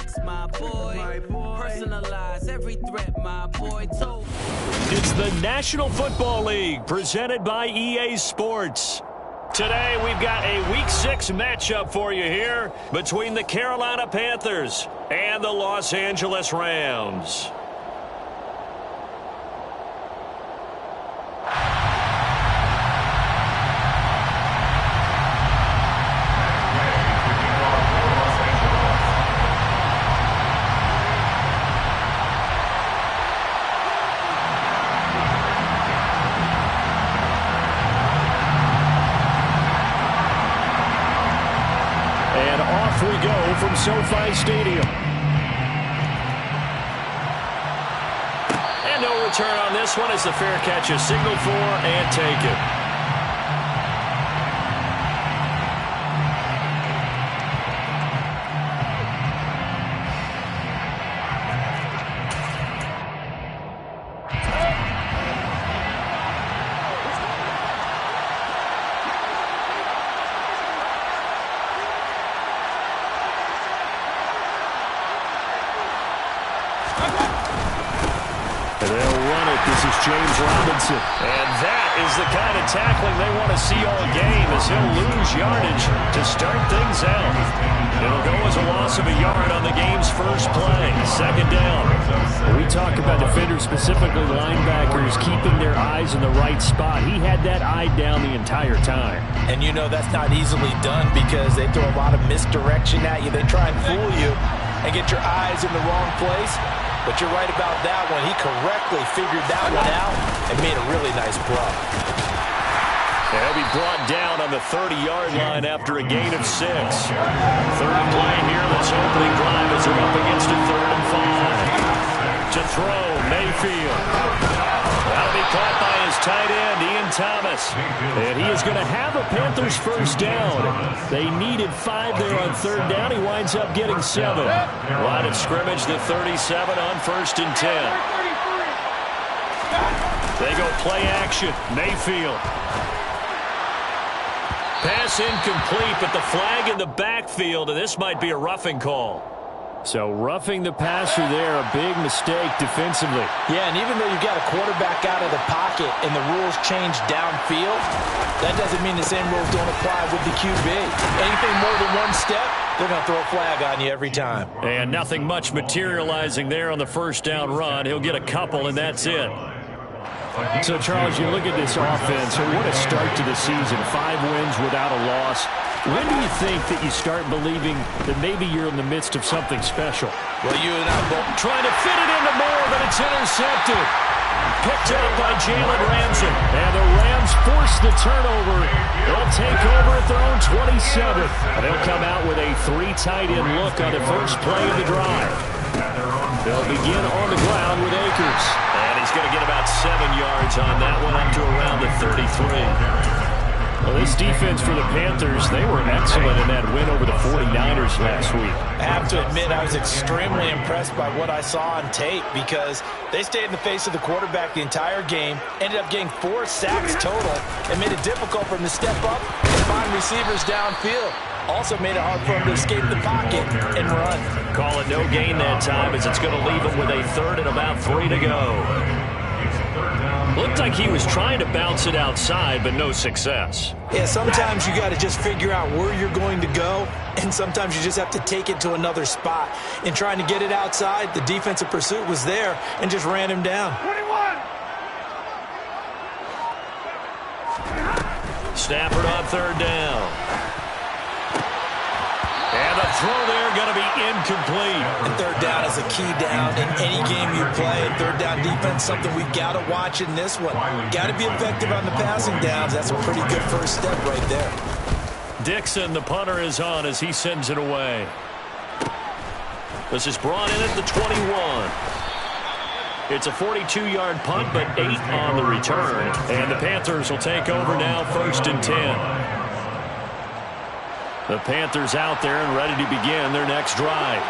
X, my boy. Personalize every threat, my boy. Told. It's the National Football League presented by EA Sports. Today we've got a Week 6 matchup for you here between the Carolina Panthers and the Los Angeles Rams. We go from SoFi Stadium. And no return on this one as the fair catch is signaled for and taken. James Robinson. And that is the kind of tackling they want to see all game as he'll lose yardage to start things out. It'll go as a loss of a yard on the game's first play. Second down. We talk about defenders, specifically linebackers, keeping their eyes in the right spot. He had that eye down the entire time. And you know that's not easily done because they throw a lot of misdirection at you. They try and fool you and get your eyes in the wrong place. But you're right about that one. He correctly figured that one out and made a really nice play. He'll be brought down on the 30-yard line after a gain of 6. Third play here, this opening drive as they're up against a 3rd and 5. To throw, Mayfield. That'll be caught by his tight end, Ian Thomas. And he is going to have a Panthers first down. They needed 5 there on 3rd down. He winds up getting 7. Line of scrimmage, the 37 on 1st and 10. They go play action. Mayfield. Pass incomplete, but the flag in the backfield, and this might be a roughing call. So roughing the passer there, a big mistake defensively. Yeah, and even though you've got a quarterback out of the pocket and the rules change downfield, that doesn't mean the same rules don't apply with the QB. Anything more than one step, they're going to throw a flag on you every time. And nothing much materializing there on the first down run. He'll get a couple, and that's it. So, Charles, you look at this offense, and what a start to the season. 5 wins without a loss. When do you think that you start believing that maybe you're in the midst of something special? Well, you and I both trying to fit it into Moore, but it's intercepted. Picked up by Jalen Ramsey. And the Rams force the turnover. They'll take over at their own 27. And they'll come out with a 3 tight end look on the first play of the drive. They'll begin on the ground with Akers. And he's going to get about 7 yards on that one up to around the 33. Well, this defense for the Panthers, they were excellent in that win over the 49ers last week. I have to admit, I was extremely impressed by what I saw on tape because they stayed in the face of the quarterback the entire game, ended up getting 4 sacks total, and made it difficult for him to step up and find receivers downfield. Also made it hard for him to escape the pocket and run. Call it no gain that time as it's going to leave him with a 3rd and about 3 to go. Looked like he was trying to bounce it outside, but no success. Yeah, sometimes you got to just figure out where you're going to go, and sometimes you just have to take it to another spot. In trying to get it outside, the defensive pursuit was there and just ran him down. 21. Stafford on 3rd down. And the throw there going to be incomplete. And 3rd down is a key down in any game you play. 3rd down defense, something we've got to watch in this one. Got to be effective on the passing downs. That's a pretty good first step right there. Dixon, the punter, is on as he sends it away. This is brought in at the 21. It's a 42-yard punt, but 8 on the return. And the Panthers will take over now, 1st and 10. The Panthers out there and ready to begin their next drive.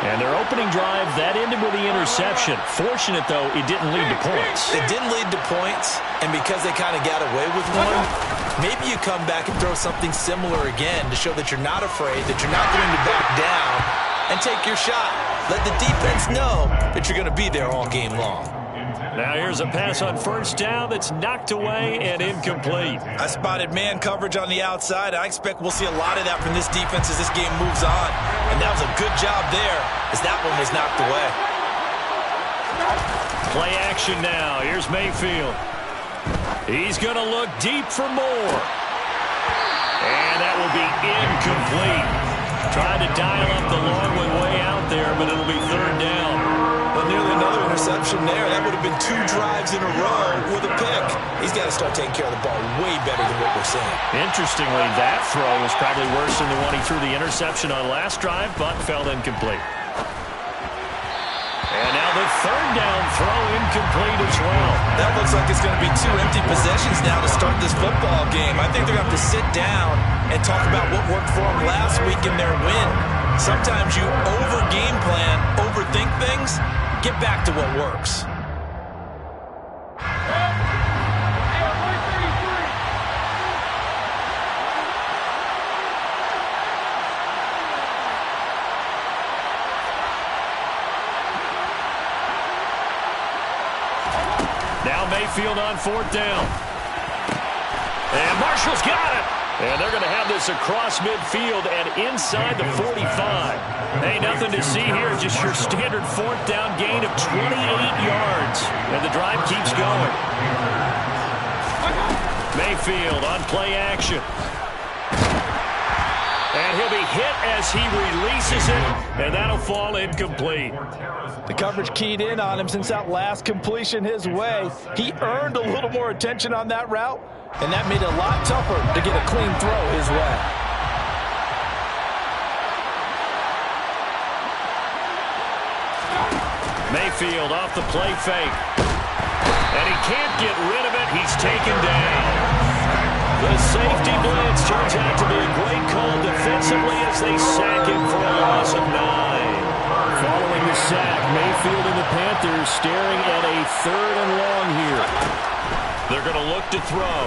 And their opening drive, that ended with the interception. Fortunate, though, it didn't lead to points. It didn't lead to points, and because they kind of got away with one, maybe you come back and throw something similar again to show that you're not afraid, that you're not going to back down, and take your shot. Let the defense know that you're going to be there all game long. Now here's a pass on first down that's knocked away and incomplete. I spotted man coverage on the outside. I expect we'll see a lot of that from this defense as this game moves on. And that was a good job there as that one was knocked away. Play action now. Here's Mayfield. He's going to look deep for more. And that will be incomplete. Trying to dial up the long way out there, but it'll be third down. Well, nearly another interception there. That would have been 2 drives in a row with a pick. He's got to start taking care of the ball way better than what we're seeing. Interestingly, that throw was probably worse than the one he threw the interception on last drive, but fell incomplete. And now the third down throw incomplete as well. That looks like it's going to be 2 empty possessions now to start this football game. I think they're going to have to sit down and talk about what worked for them last week in their win. Sometimes you over-game plan, overthink things. Get back to what works. Now Mayfield on fourth down. And Marshall's got it. And they're going to have this across midfield and inside the 45. Hey, nothing to see here. Just your standard fourth down gain of 28 yards. And the drive keeps going. Mayfield on play action. And he'll be hit as he releases it. And that'll fall incomplete. The coverage keyed in on him since that last completion his way. He earned a little more attention on that route, and that made it a lot tougher to get a clean throw his way. Mayfield off the play fake. And he can't get rid of it. He's taken down. The safety blitz turns out to be a great call defensively as they sack him for a loss of 9. Following the sack, Mayfield and the Panthers staring at a third and long here. They're going to look to throw.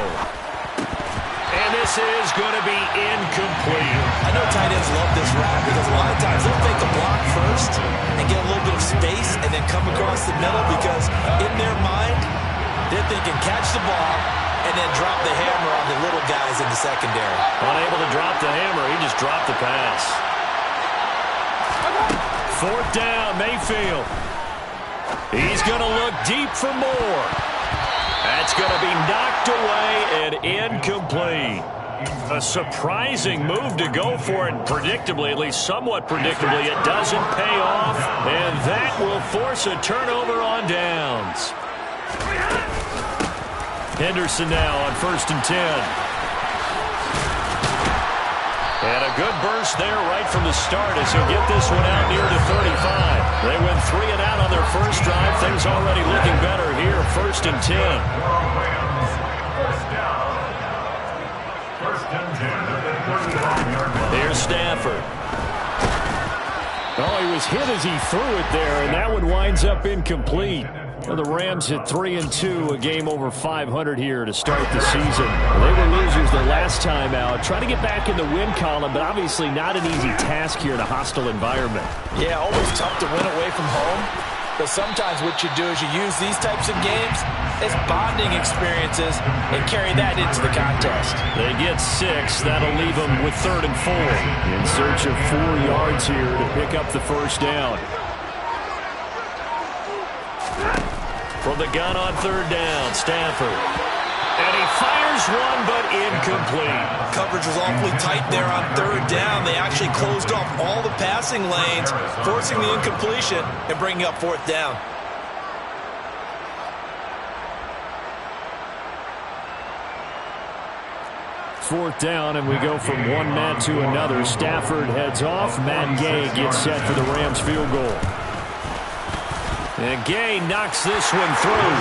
And this is going to be incomplete. I know tight ends love this route because a lot of times they'll fake a block first and get a little bit of space and then come across the middle because in their mind, they're thinking catch the ball and then drop the hammer on the little guys in the secondary. Unable to drop the hammer, he just dropped the pass. Fourth down, Mayfield. He's going to look deep for more. That's going to be knocked away and incomplete. A surprising move to go for it, and predictably, at least somewhat predictably, it doesn't pay off, and that will force a turnover on downs. Henderson now on 1st and 10. And a good burst there right from the start as he'll get this one out near the 35. They went 3 and out on their first drive. Things already looking better here, 1st and 10. Here's Stafford. Oh, he was hit as he threw it there, and that one winds up incomplete. Well, the Rams hit 3-2, a game over 500 here to start the season. They were losers their last time out. Trying to get back in the win column, but obviously not an easy task here in a hostile environment. Yeah, always tough to win away from home. But sometimes what you do is you use these types of games as bonding experiences and carry that into the contest. They get 6. That'll leave them with 3rd and 4. In search of 4 yards here to pick up the first down. From the gun on 3rd down, Stafford. And he fires one, but incomplete. Coverage was awfully tight there on 3rd down. They actually closed off all the passing lanes, forcing the incompletion and bringing up 4th down. Fourth down, and we go from one man to another. Stafford heads off. Matt Gay gets set for the Rams field goal. And Gay knocks this one through.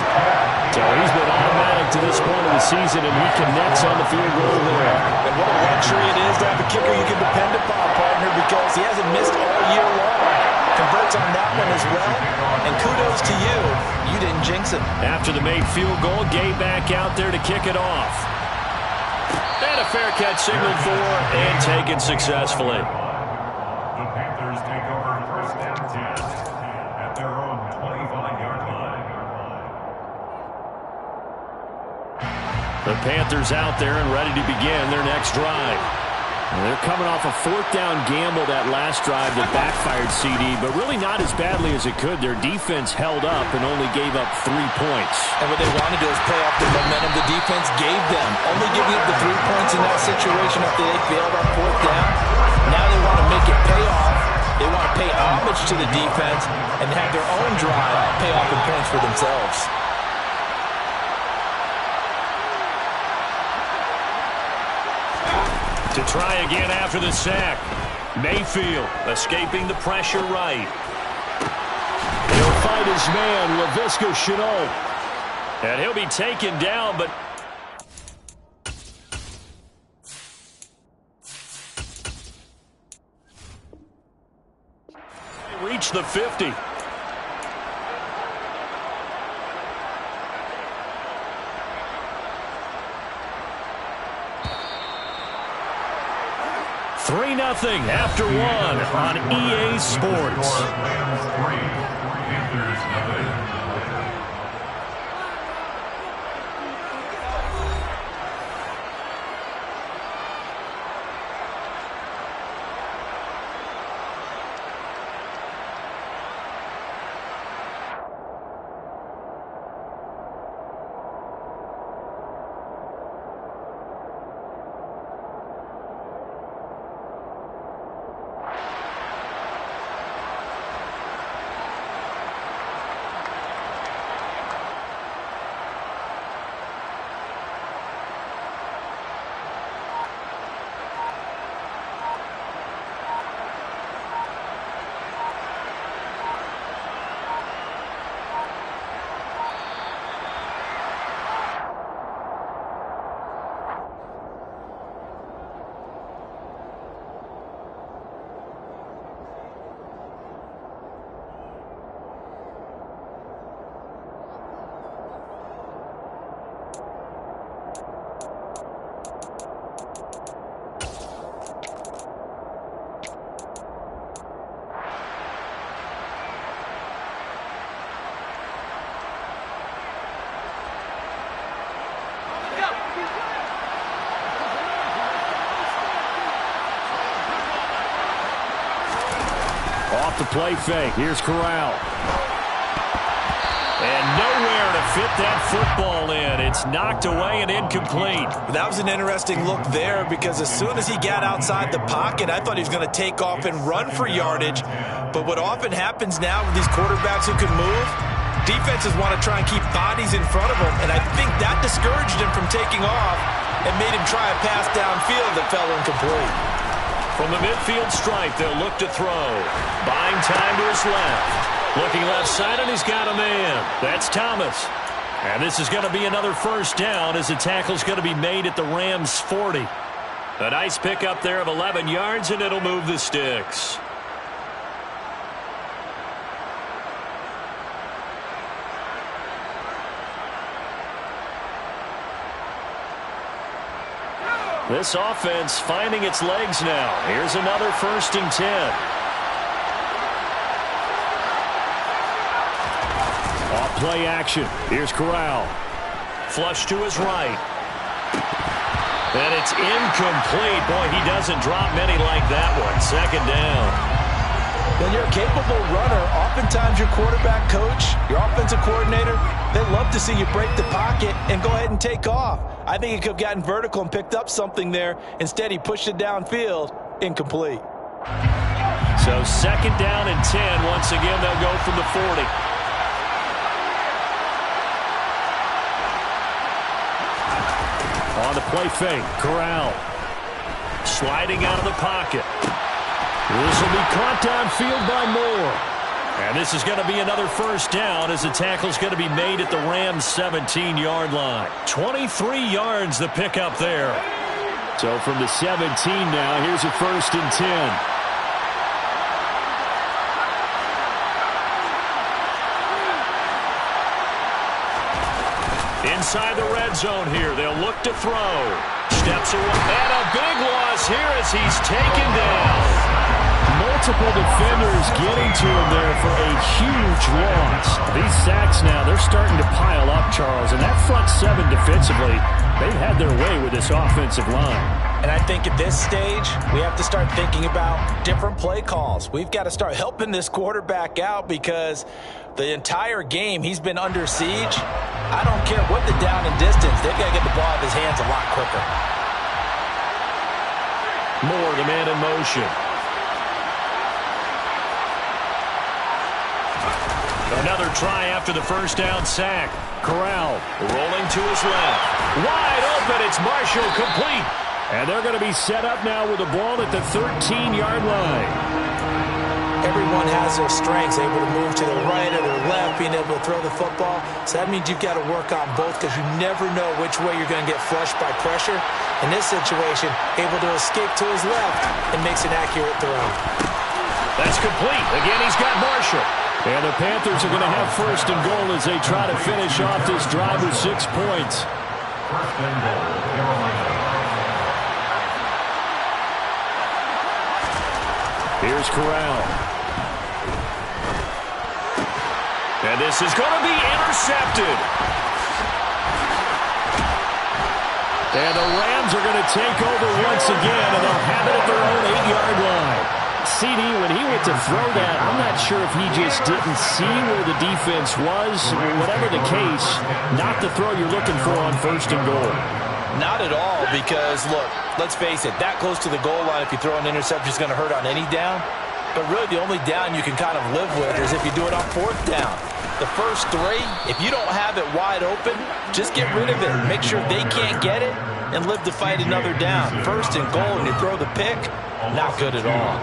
So he's been automatic to this point of the season, and he connects on the field goal there. And what a luxury it is to have a kicker you can depend upon, partner, because he hasn't missed all year long. Converts on that one as well. And kudos to you. You didn't jinx it. After the made field goal, Gay back out there to kick it off. And a fair catch signaled for and taken successfully. The Panthers take over The Panthers out there and ready to begin their next drive. And they're coming off a fourth down gamble that last drive that backfired, CD, but really not as badly as it could. Their defense held up and only gave up 3 points. And what they wanted to do is play off the momentum the defense gave them. Only giving up the 3 points in that situation after they failed on fourth down. Now they want to make it pay off. They want to pay homage to the defense and have their own drive pay off in points for themselves. To try again after the sack. Mayfield escaping the pressure right. He'll fight his man, Laviska Shenault. And he'll be taken down, but reach the 50. Three 0 after one on EA Sports. Off the play fake. Here's Corral. And nowhere to fit that football in. It's knocked away and incomplete. That was an interesting look there because as soon as he got outside the pocket, I thought he was going to take off and run for yardage. But what often happens now with these quarterbacks who can move, defenses want to try and keep bodies in front of them. And I think that discouraged him from taking off and made him try a pass downfield that fell incomplete. From the midfield stripe, they'll look to throw. Buying time to his left. Looking left side, and he's got a man. That's Thomas. And this is going to be another first down as the tackle's going to be made at the Rams' 40. A nice pickup there of 11 yards, and it'll move the sticks. This offense finding its legs now. Here's another 1st and 10. Off play action. Here's Corral. Flush to his right. And it's incomplete. Boy, he doesn't drop many like that one. 2nd down. When you're a capable runner, oftentimes your quarterback coach, your offensive coordinator, they love to see you break the pocket and go ahead and take off. I think he could have gotten vertical and picked up something there. Instead, he pushed it downfield. Incomplete. So 2nd down and 10. Once again, they'll go from the 40. On the play fake, Corral. Sliding out of the pocket. This will be caught downfield by Moore. And this is going to be another first down as the tackle's going to be made at the Rams' 17-yard line. 23 yards the pickup there. So from the 17 now, here's a 1st and 10. Inside the red zone here, they'll look to throw. Steps away, and a big loss here as he's taken down. Moore multiple defenders getting to him there for a huge loss. These sacks now, they're starting to pile up, Charles. And that front seven defensively, they've had their way with this offensive line. And I think at this stage, we have to start thinking about different play calls. We've got to start helping this quarterback out because the entire game he's been under siege. I don't care what the down and distance. They've got to get the ball out of his hands a lot quicker. Moore, the man in motion. Another try after the first down sack. Corral rolling to his left. Wide open. It's Marshall, complete. And they're going to be set up now with the ball at the 13-yard line. Everyone has their strengths, able to move to the right or their left, being able to throw the football. So that means you've got to work on both because you never know which way you're going to get flushed by pressure. In this situation, able to escape to his left and makes an accurate throw. That's complete. Again, he's got Marshall. And the Panthers are going to have first and goal as they try to finish off this drive with 6 points. First and goal, Carolina. Here's Corral. And this is going to be intercepted. And the Rams are going to take over once again, and they'll have it at their own 8-yard line. CD, when he went to throw that, I'm not sure if he just didn't see where the defense was. Whatever the case, not the throw you're looking for on first and goal. Not at all because, look, let's face it, that close to the goal line, if you throw an interception, is going to hurt on any down. But really, the only down you can kind of live with is if you do it on fourth down. The first three, if you don't have it wide open, just get rid of it. Make sure they can't get it and live to fight another down. First and goal, and you throw the pick, not good at all.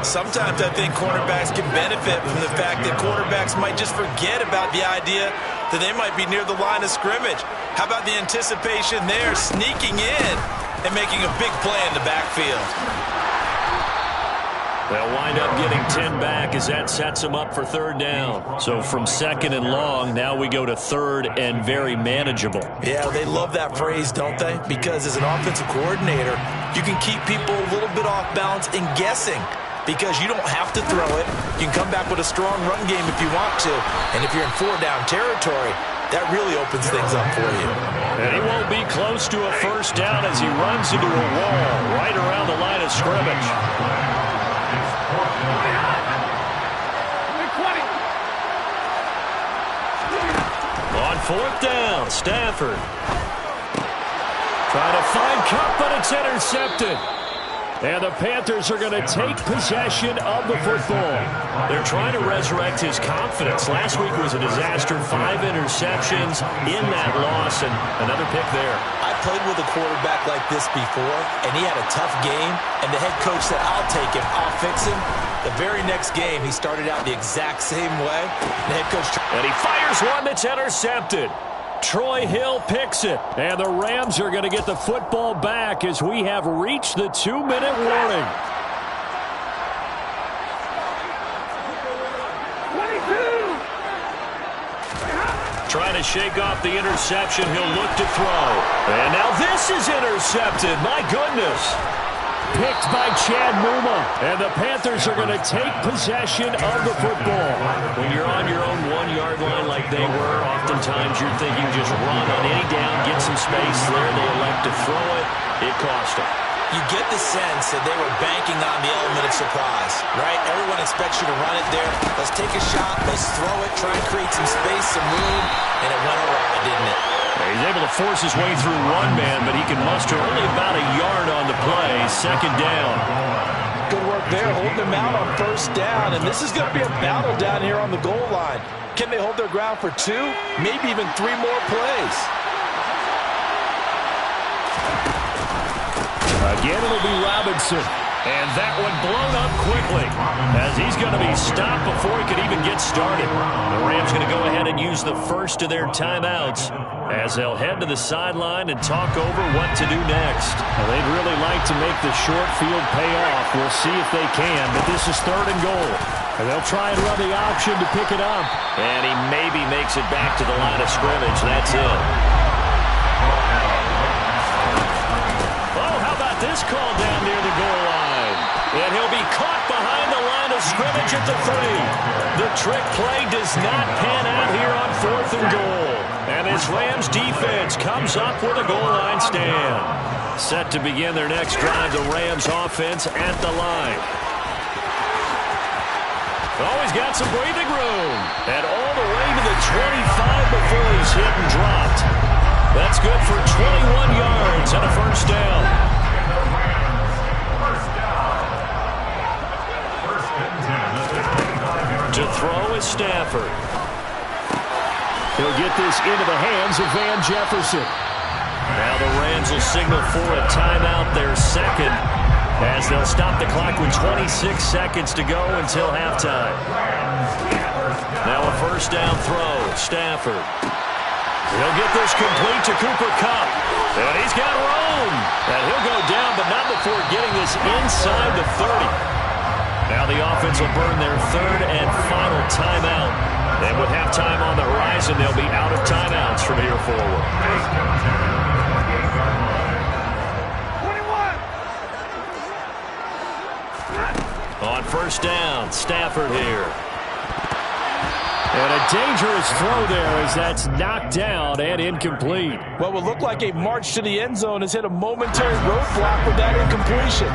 Sometimes I think cornerbacks can benefit from the fact that quarterbacks might just forget about the idea that they might be near the line of scrimmage. How about the anticipation there, sneaking in and making a big play in the backfield? They'll wind up getting 10 back as that sets them up for third down. So from second and long, now we go to third and very manageable. Yeah, they love that phrase, don't they? Because as an offensive coordinator, you can keep people a little bit off balance and guessing because you don't have to throw it. You can come back with a strong run game if you want to. And if you're in four-down territory, that really opens things up for you. And he won't be close to a first down as he runs into a wall right around the line of scrimmage. On fourth down, Stafford. Trying to find Cup, but it's intercepted. And the Panthers are going to take possession of the football. They're trying to resurrect his confidence. Last week was a disaster. 5 interceptions in that loss, and another pick there. I played with a quarterback like this before, and he had a tough game, and the head coach said, I'll take him, I'll fix him. The very next game, he started out the exact same way. The head coach... And he fires one that's intercepted. Troy Hill picks it, and the Rams are going to get the football back as we have reached the 2-minute warning. Trying to shake off the interception. He'll look to throw. And now this is intercepted. My goodness. Picked by Chad Muma, and the Panthers are going to take possession of the football. When you're on your own 1-yard line like they were, oftentimes you're thinking just run on any down, get some space there. They elect to throw it. It cost them. You get the sense that they were banking on the element of surprise, right? Everyone expects you to run it there. Let's take a shot. Let's throw it. Try and create some space, some room, and it went awry, didn't it? He's able to force his way through one man, but he can muster only about a yard on the play. Second down. Good work there, holding them out on first down, and this is going to be a battle down here on the goal line. Can they hold their ground for 2, maybe even 3 more plays? Again, it'll be Robinson. And that one blown up quickly as he's going to be stopped before he could even get started. The Rams going to go ahead and use the first of their timeouts as they'll head to the sideline and talk over what to do next. Well, they'd really like to make the short field pay off. We'll see if they can, but this is third and goal. And they'll try and run the option to pick it up. And he maybe makes it back to the line of scrimmage. That's it. Oh, how about this call down near the goal line? And he'll be caught behind the of scrimmage at the 3. The trick play does not pan out here on 4th and goal. And this Rams defense comes up with a goal line stand. Set to begin their next drive, the Rams offense at the line. Always got some breathing room. And all the way to the 25 before he's hit and dropped. That's good for 21 yards and a first down. To throw is Stafford. He'll get this into the hands of Van Jefferson. Now the Rams will signal for a timeout, their second, as they'll stop the clock with 26 seconds to go until halftime. Now a first down throw, Stafford. He'll get this complete to Cooper Kupp. And he's got room. And he'll go down, but not before getting this inside the 30. Now the offense will burn their third and final timeout. And with halftime on the horizon, they'll be out of timeouts from here forward. On first down, Stafford here. And a dangerous throw there as that's knocked down and incomplete. What would look like a march to the end zone has hit a momentary roadblock with that incompletion.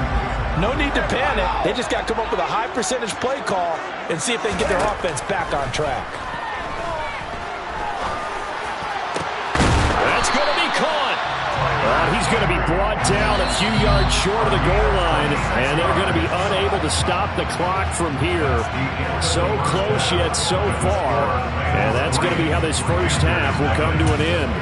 No need to panic. They just got to come up with a high percentage play call and see if they can get their offense back on track. That's going to be caught. He's going to be brought down a few yards short of the goal line, and they're going to be unable to stop the clock from here. So close yet so far, and that's going to be how this first half will come to an end.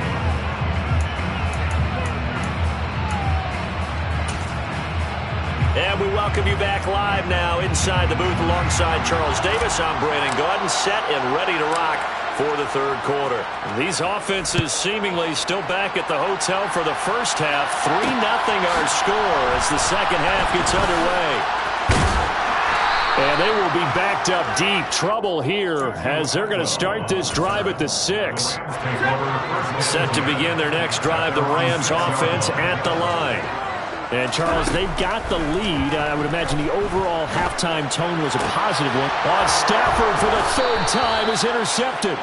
And we welcome you back live now inside the booth alongside Charles Davis. I'm Brandon Gaudin, set and ready to rock for the third quarter. These offenses seemingly still back at the hotel for the first half. 3-0 our score as the second half gets underway. And they will be backed up deep. Trouble here as they're going to start this drive at the 6. Set to begin their next drive, the Rams offense at the line. And, Charles, they've got the lead. I would imagine the overall halftime tone was a positive one. Stafford for the third time is intercepted.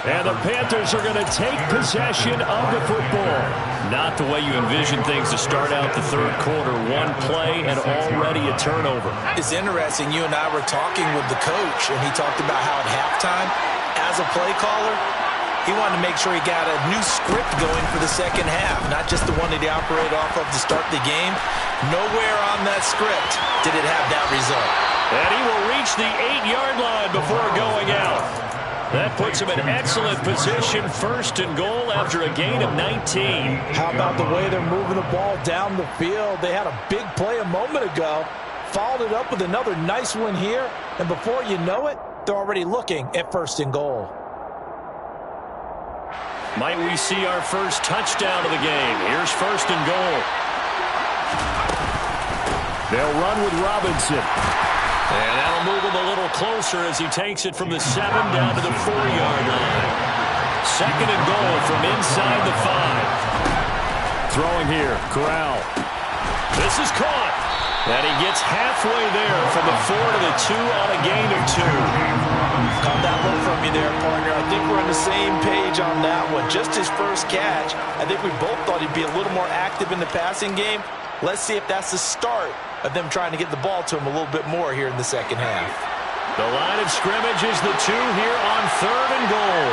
And the Panthers are going to take possession of the football. Not the way you envision things to start out the third quarter. One play and already a turnover. It's interesting. You and I were talking with the coach, and he talked about how at halftime, as a play caller, he wanted to make sure he got a new script going for the second half, not just the one that he operated off of to start the game. Nowhere on that script did it have that result. And he will reach the 8-yard line before going out. That puts him in excellent position, first and goal after a gain of 19. How about the way they're moving the ball down the field? They had a big play a moment ago, followed it up with another nice one here, and before you know it, they're already looking at first and goal. Might we see our first touchdown of the game? Here's first and goal. They'll run with Robinson. And that'll move him a little closer as he takes it from the 7 down to the 4-yard line. Second and goal from inside the 5. Throwing here, Corral. This is caught. And he gets halfway there from the 4 to the 2 on a gain of 2. Caught that look from you there, partner. I think we're on the same page on that one. Just his first catch. I think we both thought he'd be a little more active in the passing game. Let's see if that's the start of them trying to get the ball to him a little bit more here in the second half. The line of scrimmage is the 2 here on third and goal.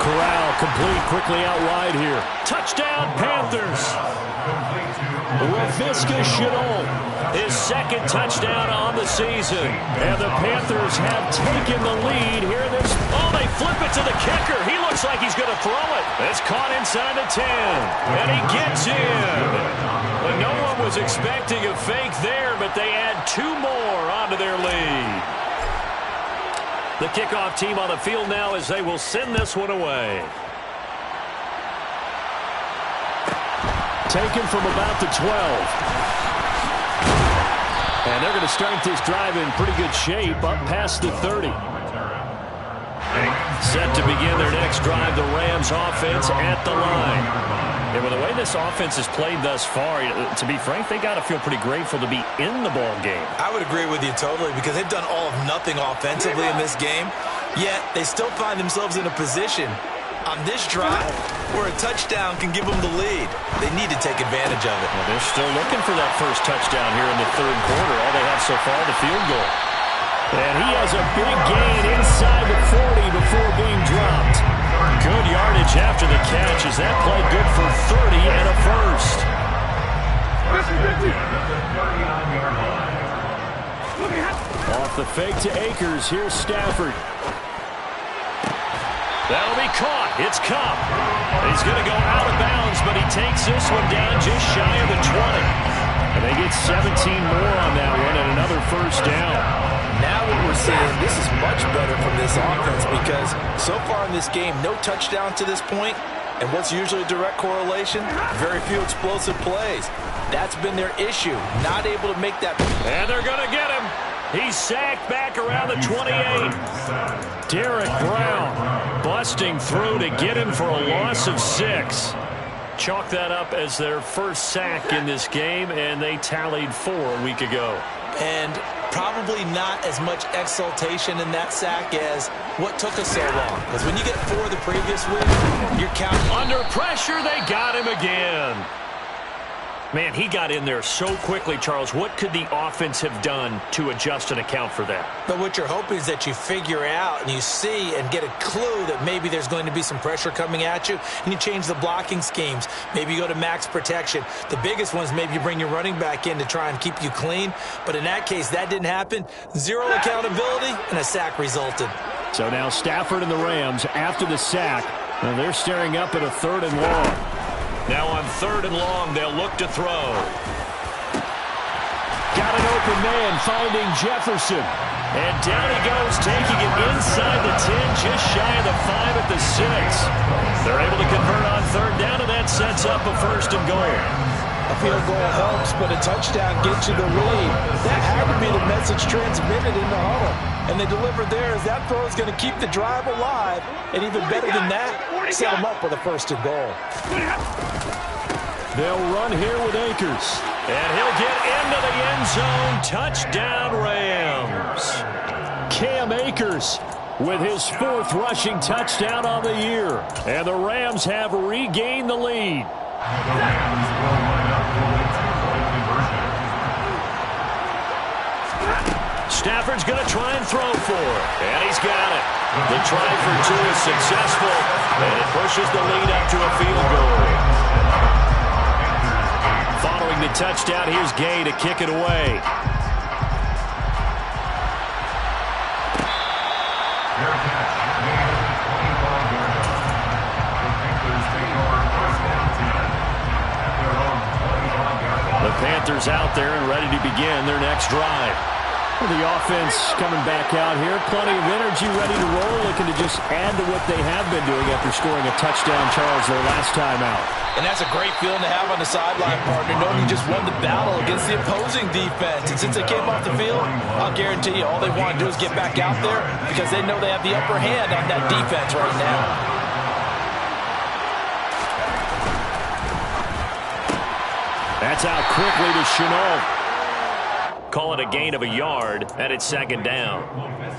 Corral complete quickly out wide here. Touchdown, Panthers. Laviska Shenault, his second touchdown on the season. And the Panthers have taken the lead here. They flip it to the kicker. He looks like he's going to throw it. It's caught inside the 10. And he gets in. But no one was expecting a fake there, but they add 2 more onto their lead. The kickoff team on the field now as they will send this one away. Taken from about the 12. And they're going to start this drive in pretty good shape up past the 30. Set to begin their next drive, the Rams offense at the line. Yeah, well, the way this offense has played thus far, to be frank, they got to feel pretty grateful to be in the ball game. I would agree with you totally because they've done all of nothing offensively in this game, yet they still find themselves in a position on this drive where a touchdown can give them the lead. They need to take advantage of it. Well, they're still looking for that first touchdown here in the third quarter. All they have so far, the field goal. And he has a big gain inside the 40 before being dropped. Good yardage after the catch. Is that play good for 30 and a first? Off the fake to Akers. Here's Stafford. That'll be caught. It's Cup. He's going to go out of bounds, but he takes this one down just shy of the 20. And they get 17 more on that one and another first down. Now what we're seeing, this is much better from this offense because so far in this game, no touchdown to this point, and what's usually a direct correlation? Very few explosive plays. That's been their issue, not able to make that. And they're going to get him. He's sacked back around the 28. Derek Brown busting through to get him for a loss of 6. Chalk that up as their first sack in this game, and they tallied 4 a week ago. And probably not as much exultation in that sack as what took us so long. Because when you get 4 the previous week, you're counting. Under pressure, they got him again. Man, he got in there so quickly, Charles. What could the offense have done to adjust and account for that? But what you're hoping is that you figure out and you see and get a clue that maybe there's going to be some pressure coming at you, and you change the blocking schemes. Maybe you go to max protection. The biggest ones, maybe you bring your running back in to try and keep you clean. But in that case, that didn't happen. 0 accountability, and a sack resulted. So now Stafford and the Rams, after the sack, and they're staring up at a 3rd and long. Now on 3rd and long, they'll look to throw. Got an open man, finding Jefferson. And down he goes, taking it inside the 10, just shy of the 5 at the 6. They're able to convert on 3rd down, and that sets up a 1st and goal. A field goal helps, but a touchdown gets you the lead. That had to be the message transmitted in the huddle. And they delivered there as that throw is going to keep the drive alive. And even better than that, set them up with a 1st and goal. They'll run here with Akers. And he'll get into the end zone. Touchdown, Rams. Cam Akers with his 4th rushing touchdown on the year. And the Rams have regained the lead. Stafford's going to try and throw for it. And he's got it. The try for 2 is successful. And it pushes the lead up to a field goal. Following the touchdown, here's Gay to kick it away. The Panthers out there and ready to begin their next drive. Well, the offense coming back out here. Plenty of energy, ready to roll, looking to just add to what they have been doing after scoring a touchdown, Charles, their last time out. And that's a great feeling to have on the sideline, partner, knowing you just won the battle against the opposing defense. And since they came off the field, I'll guarantee you all they want to do is get back out there because they know they have the upper hand on that defense right now. That's out quickly to Chenault. Call it a gain of a yard, and it's 2nd down.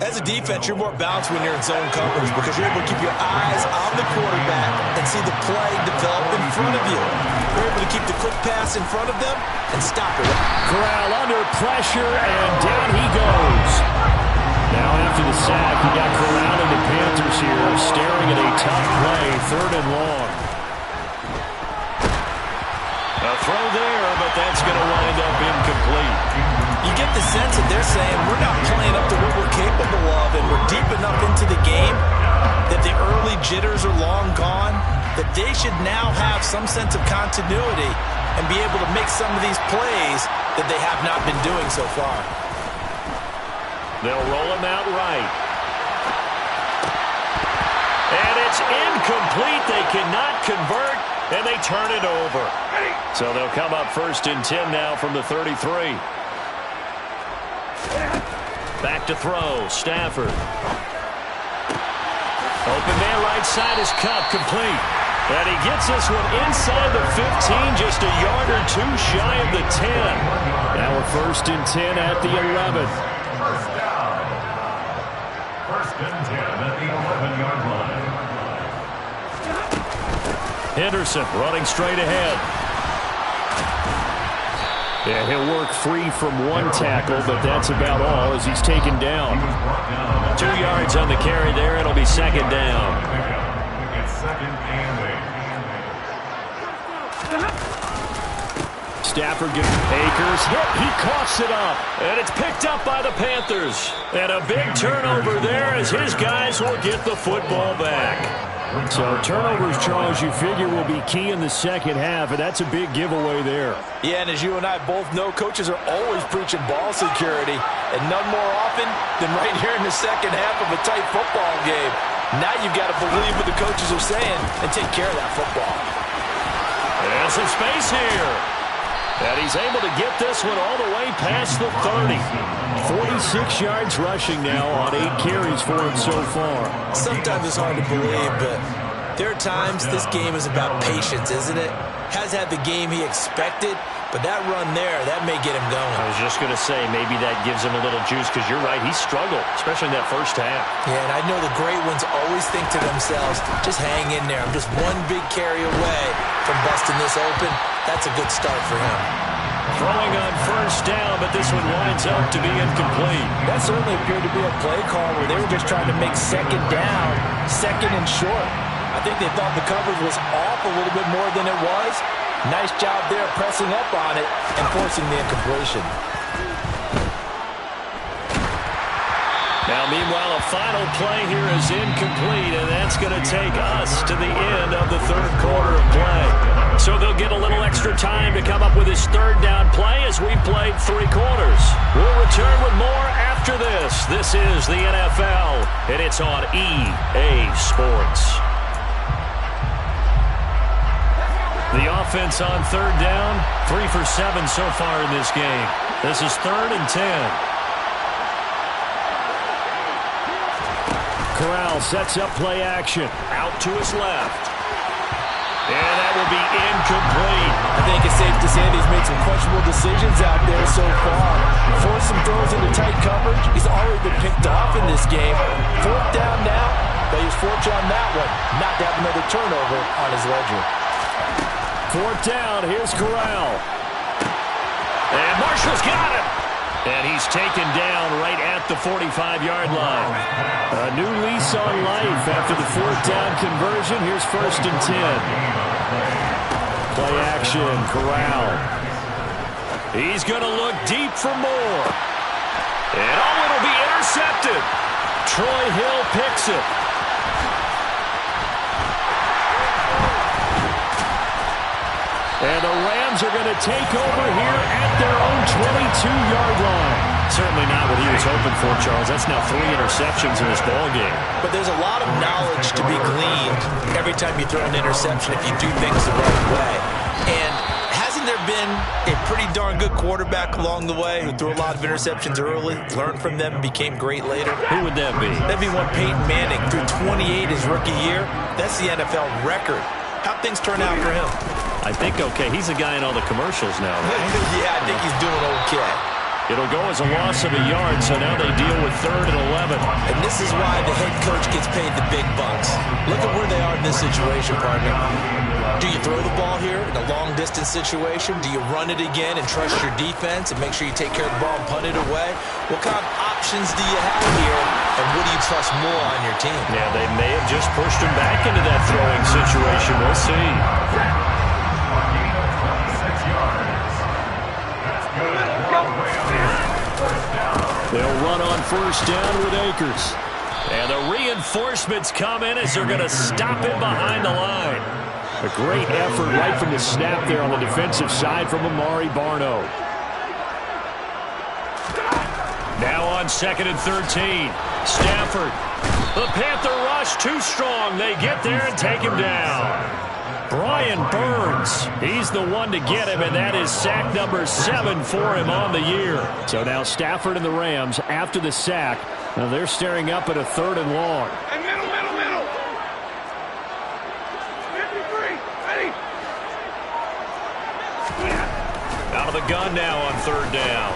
As a defense, you're more balanced when you're in zone coverage because you're able to keep your eyes on the quarterback and see the play develop in front of you. You're able to keep the quick pass in front of them and stop it. Corral under pressure, and down he goes. Now after the sack, we got Corral and the Panthers here staring at a tough play, 3rd and long. A throw there, but that's going to wind up incomplete. You get the sense that they're saying we're not playing up to what we're capable of, and we're deep enough into the game that the early jitters are long gone, that they should now have some sense of continuity and be able to make some of these plays that they have not been doing so far. They'll roll him out right. And it's incomplete. They cannot convert, and they turn it over. So they'll come up 1st and 10 now from the 33. Back to throw, Stafford. Open man right side is Cup, complete. And he gets this one inside the 15, just a yard or two shy of the 10. Now we're 1st and 10 at the 11. First down. 1st and 10 at the 11-yard line. Henderson running straight ahead. Yeah, he'll work free from one tackle, but that's about all as he's taken down. 2 yards on the carry there. It'll be 2nd down. It's 2nd and 8. Stafford gets Akers hit. He coughs it up. And it's picked up by the Panthers. And a big turnover there as his guys will get the football back. So turnovers, Charles, you figure will be key in the second half, and that's a big giveaway there. Yeah, and as you and I both know, coaches are always preaching ball security, and none more often than right here in the second half of a tight football game. Now you've got to believe what the coaches are saying and take care of that football. And some space here. And he's able to get this one all the way past the 30. 46 yards rushing now on 8 carries for him so far. Sometimes it's hard to believe, but there are times this game is about patience, isn't it? Has had the game he expected, but that run there, that may get him going. I was just going to say, maybe that gives him a little juice, because you're right, he struggled, especially in that first half. Yeah, and I know the great ones always think to themselves, just hang in there. I'm just one big carry away from busting this open. That's a good start for him. Throwing on 1st down, but this one winds up to be incomplete. That certainly appeared to be a play call where they were just trying to make 2nd down, 2nd and short. I think they thought the coverage was off a little bit more than it was. Nice job there pressing up on it and forcing the incompletion. Now, meanwhile, a final play here is incomplete, and that's going to take us to the end of the 3rd quarter of play. So they'll get a little extra time to come up with his 3rd down play as we've played 3 quarters. We'll return with more after this. This is the NFL, and it's on EA Sports. The offense on 3rd down, 3 for 7 so far in this game. This is 3rd and 10. Corral sets up play action. Out to his left. And that will be incomplete. I think it's safe to say that he's made some questionable decisions out there so far. Forced some throws into tight coverage. He's already been picked off in this game. 4th down now, but he was fortunate on that one not to have another turnover on his ledger. 4th down, here's Corral. And Marshall's got him. And he's taken down right at the 45-yard line. A new lease on life after the 4th down conversion. Here's 1st and 10. Play action, Corral. He's going to look deep for more. And it'll be intercepted. Troy Hill picks it. And the Rams are going to take over here at their own 22-yard line. Certainly not what he was hoping for, Charles. That's now 3 interceptions in this ballgame. But there's a lot of knowledge to be gleaned every time you throw an interception if you do things the right way. And hasn't there been a pretty darn good quarterback along the way who threw a lot of interceptions early, learned from them, and became great later? Who would that be? That'd be one Peyton Manning. Threw 28 his rookie year. That's the NFL record. How'd things turn out for him? I think okay. He's a guy in all the commercials now, right? Yeah, I think he's doing okay. It'll go as a loss of a yard, so now they deal with 3rd and 11. And this is why the head coach gets paid the big bucks. Look at where they are in this situation, partner. Do you throw the ball here in a long-distance situation? Do you run it again and trust your defense and make sure you take care of the ball and punt it away? What kind of options do you have here, and what do you trust more on your team? Yeah, they may have just pushed him back into that throwing situation. We'll see. They'll run on 1st down with Akers. And the reinforcements come in as they're going to stop him behind the line. A great effort right from the snap there on the defensive side from Amari Barno. Now on 2nd and 13. Stafford. The Panther rush too strong. They get there and take him down. Brian Burns, he's the one to get him, and that is sack number 7 for him on the year. So now Stafford and the Rams, after the sack, now they're staring up at a 3rd and long. shotgun now on third down.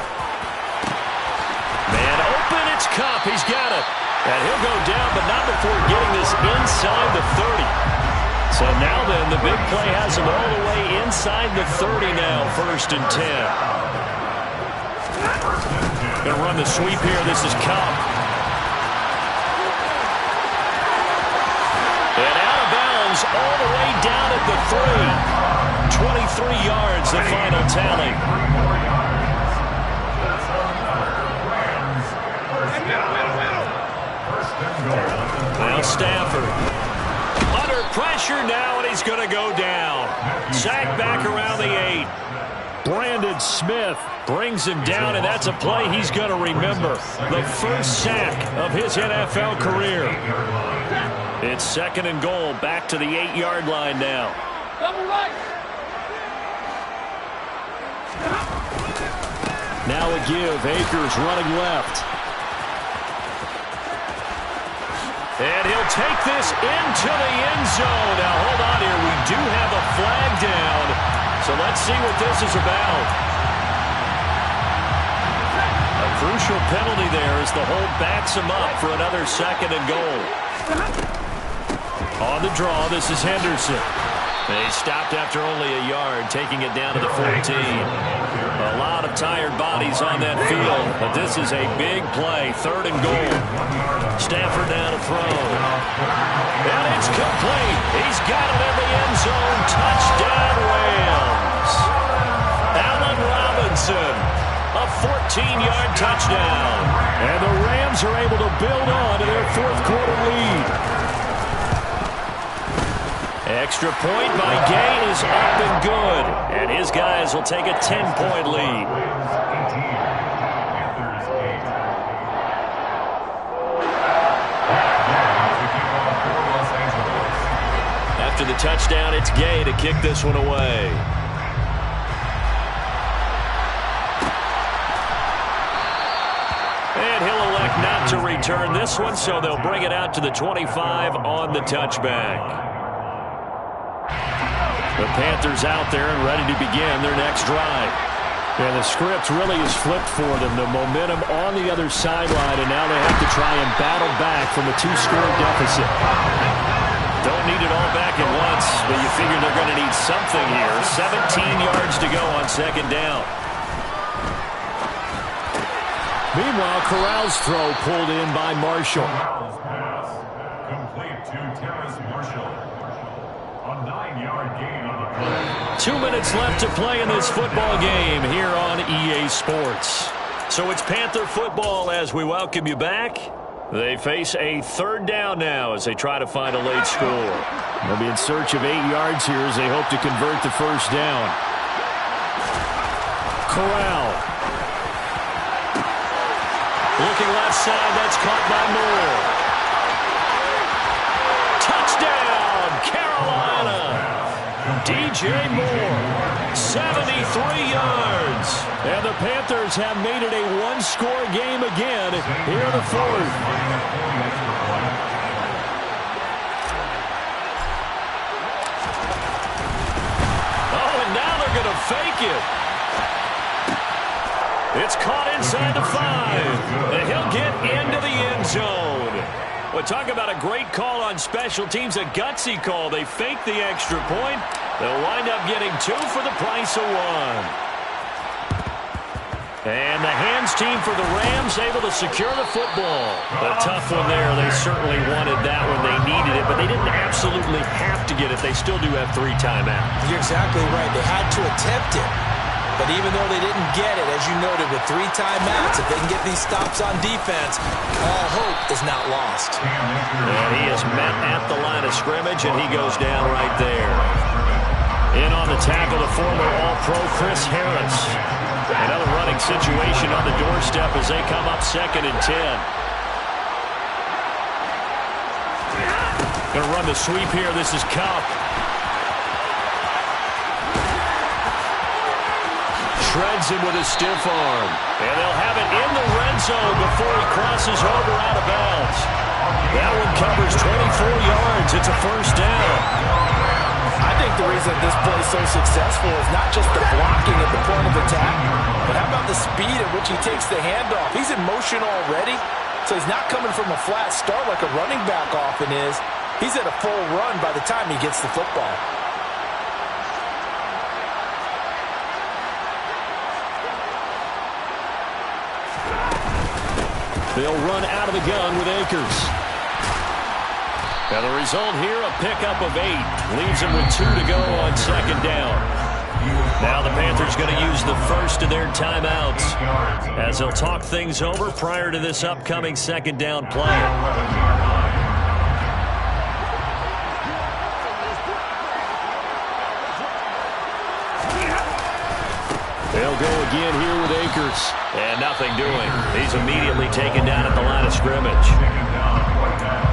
Man open, it's Kupp. He's got it. And he'll go down, but not before getting this inside the 30. So now then, the big play has him all the way inside the 30 now, 1st and 10. Going to run the sweep here. This is Kupp. And out of bounds all the way down at the 3. 23 yards, the final tally. Now Stafford. Under pressure now, and he's going to go down. Sacked back around the 8. Brandon Smith brings him down, and that's a play he's going to remember. The first sack of his NFL career. It's 2nd and goal, back to the 8-yard line now. Now a give. Akers running left. And he'll take this into the end zone. Now, hold on here. We do have a flag down. So let's see what this is about. A crucial penalty there as the hold backs him up for another 2nd and goal. On the draw, this is Henderson. They stopped after only a yard, taking it down to the 14. A lot of tired bodies on that field, but this is a big play. 3rd and goal. Stafford down to throw. And it's complete. He's got it in the end zone. Touchdown, Rams. Allen Robinson. A 14-yard touchdown. And the Rams are able to build on to their 4th quarter lead. Extra point by Gay is up and good. And his guys will take a 10-point lead. After the touchdown, it's Gay to kick this one away. And he'll elect not to return this one, so they'll bring it out to the 25 on the touchback. The Panthers out there and ready to begin their next drive. Yeah, the script really is flipped for them. The momentum on the other sideline, and now they have to try and battle back from a 2-score deficit. Don't need it all back at once, but you figure they're going to need something here. 17 yards to go on 2nd down. Meanwhile, Corral's throw pulled in by Marshall. Complete to Terrace Marshall. A 9-yard gain on the play. 2 minutes left to play in this football game here on EA Sports. So it's Panther football as we welcome you back. They face a 3rd down now as they try to find a late score. They'll be in search of 8 yards here as they hope to convert the 1st down. Corral. Looking left side, that's caught by Moore. Touchdown, Carolina. DJ Moore, 73 yards. And the Panthers have made it a 1-score game again here in the 4th. Oh, and now they're going to fake it. It's caught inside the 5, and he'll get into the end zone. Well, talk about a great call on special teams, a gutsy call. They fake the extra point. They'll wind up getting 2 for the price of 1. And the hands team for the Rams able to secure the football. A tough one there. They certainly wanted that when they needed it, but they didn't absolutely have to get it. They still do have 3 timeouts. You're exactly right. They had to attempt it. But even though they didn't get it, as you noted, with 3 timeouts, if they can get these stops on defense, all hope is not lost. And he is met at the line of scrimmage, and he goes down right there. In on the tackle, the former All-Pro Chris Harris. Another running situation on the doorstep as they come up 2nd and 10. Going to run the sweep here. This is Kupp. Shreds him with a stiff arm. And they'll have it in the red zone before he crosses over out of bounds. That one covers 24 yards. It's a 1st down. I think the reason this play is so successful is not just the blocking at the point of attack, but how about the speed at which he takes the handoff? He's in motion already, so he's not coming from a flat start like a running back often is. He's at a full run by the time he gets the football. They'll run out of the gun with Akers. Now the result here, a pickup of 8. Leaves him with 2 to go on second down. Now the Panthers going to use the first of their timeouts as they'll talk things over prior to this upcoming second down play. They'll go again here with Akers. And nothing doing. He's immediately taken down at the line of scrimmage.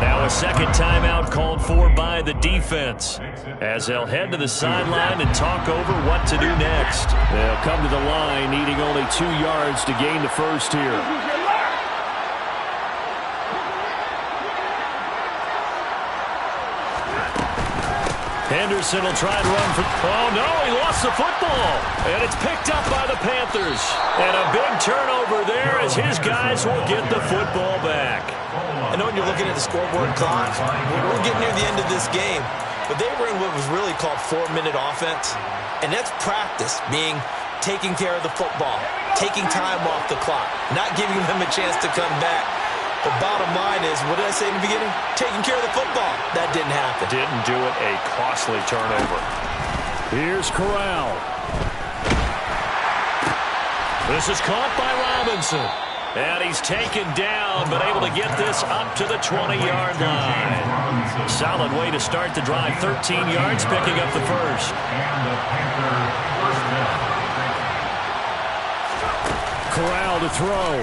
Now a second timeout called for by the defense as they'll head to the sideline and talk over what to do next. They'll come to the line needing only 2 yards to gain the first here. Henderson will try and run for... Oh, no, he lost the football. And it's picked up by the Panthers. And a big turnover there as his guys will get the football back. I know when you're looking at the scoreboard clock, we're getting near the end of this game. But they were in what was really called 4-minute offense. And that's practice, being taking care of the football, taking time off the clock, not giving them a chance to come back. The bottom line is, what did I say in the beginning? Taking care of the football. That didn't happen. Didn't do it. A costly turnover. Here's Corral. This is caught by Robinson. And he's taken down, but able to get this up to the 20-yard line. Solid way to start the drive. 13 yards, picking up the first. Corral to throw.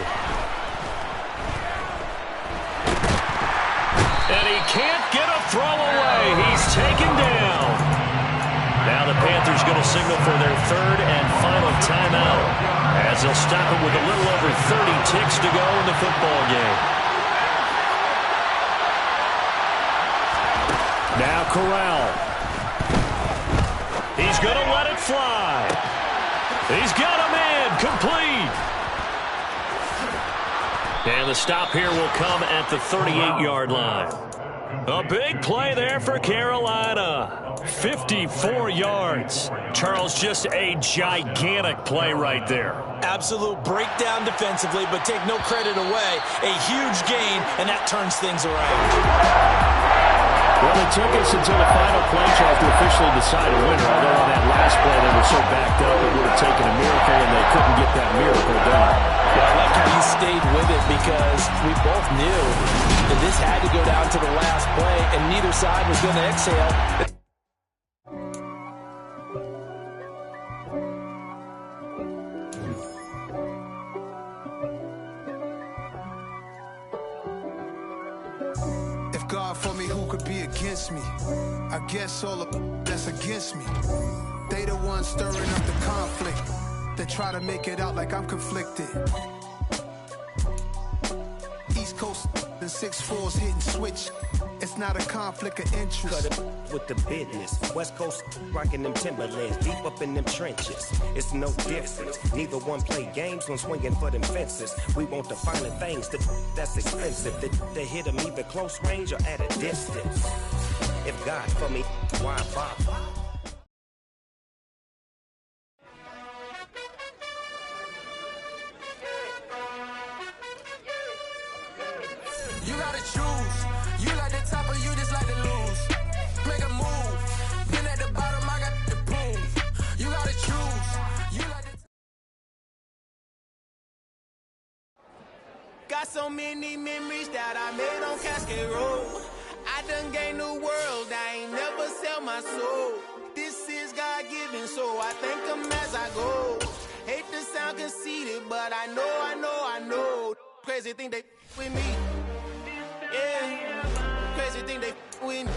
And he can't get a throw away. He's taken down. Now the Panthers going to signal for their third and final timeout as they'll stop it with a little over 30 ticks to go in the football game. Now Corral. He's going to let it fly. He's got a man complete. And the stop here will come at the 38-yard line. A big play there for Carolina. 54 yards. Charles, just a gigantic play right there. Absolute breakdown defensively, but take no credit away. A huge gain, and that turns things around. Well, it took us until the final play, Charles, to officially decide a winner. Although on that last play they were so backed up it would have taken a miracle, and they couldn't get that miracle done. Well, I like how you stayed with it because we both knew that this had to go down to the last play, and neither side was going to exhale. If God for me, who could be against me? I guess all of that's against me. They the ones stirring up the conflict. They try to make it out like I'm conflicted. East Coast and 6'4's hitting switch. It's not a conflict of interest. Cut it with the business. West Coast rocking them Timberlands, deep up in them trenches. It's no difference. Neither one play games when swinging for them fences. We want the finer things that's expensive. They hit them either close range or at a distance. If God for me, why bother? You gotta choose. You like the top or you just like to lose. Make a move. Been at the bottom, I got the proof. You gotta choose. You like the Got so many memories that I made on Cascade Road. I done gained the world, I ain't never sell my soul. This is God-given, so I thank him as I go. Hate to sound conceited, but I know. Crazy think they with me. Yeah, crazy think they with me.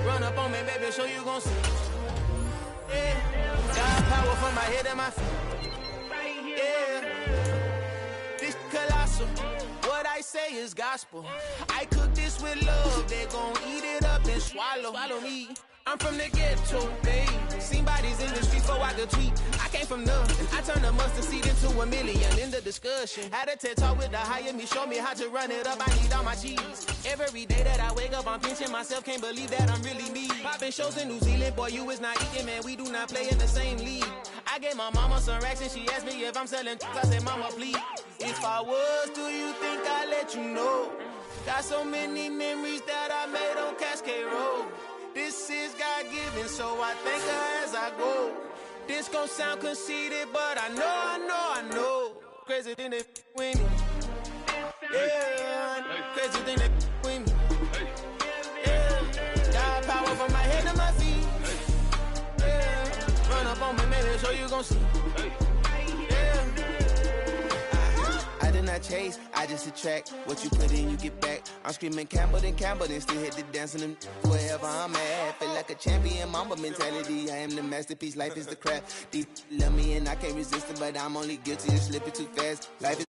Run up on me, baby, show you gon' see. Yeah, got power from my head and my feet. Yeah, this colossal. What I say is gospel. I cook this with love, they gon' eat it up and swallow me. I'm from the ghetto, babe. Seen bodies in the streets before I could tweet. I came from nothing. I turned a mustard seed into $1 million in the discussion. Had a TED talk with the hire me, show me how to run it up. I need all my cheese. Every day that I wake up, I'm pinching myself. Can't believe that I'm really me. Popping shows in New Zealand, boy, you is not eating, man. We do not play in the same league. I gave my mama some racks and she asked me if I'm selling. I said, mama, please. If I was, do you think I'd let you know? Got so many memories that I made on Cascade Road. This is God-given, so I thank her as I go. This gon' sound conceited, but I know. Crazy thing that with me. Yeah, crazy thing that with me. Yeah, got power from my head to my feet. Yeah, run up on me, maybe, so you gon' see. I chase, I just attract what you put in, you get back. I'm screaming Campbell, then still hit the dance and wherever I'm at. Feel like a champion, mamba mentality. I am the masterpiece, life is the crap. Deep love me and I can't resist it, but I'm only guilty of slipping too fast. Life is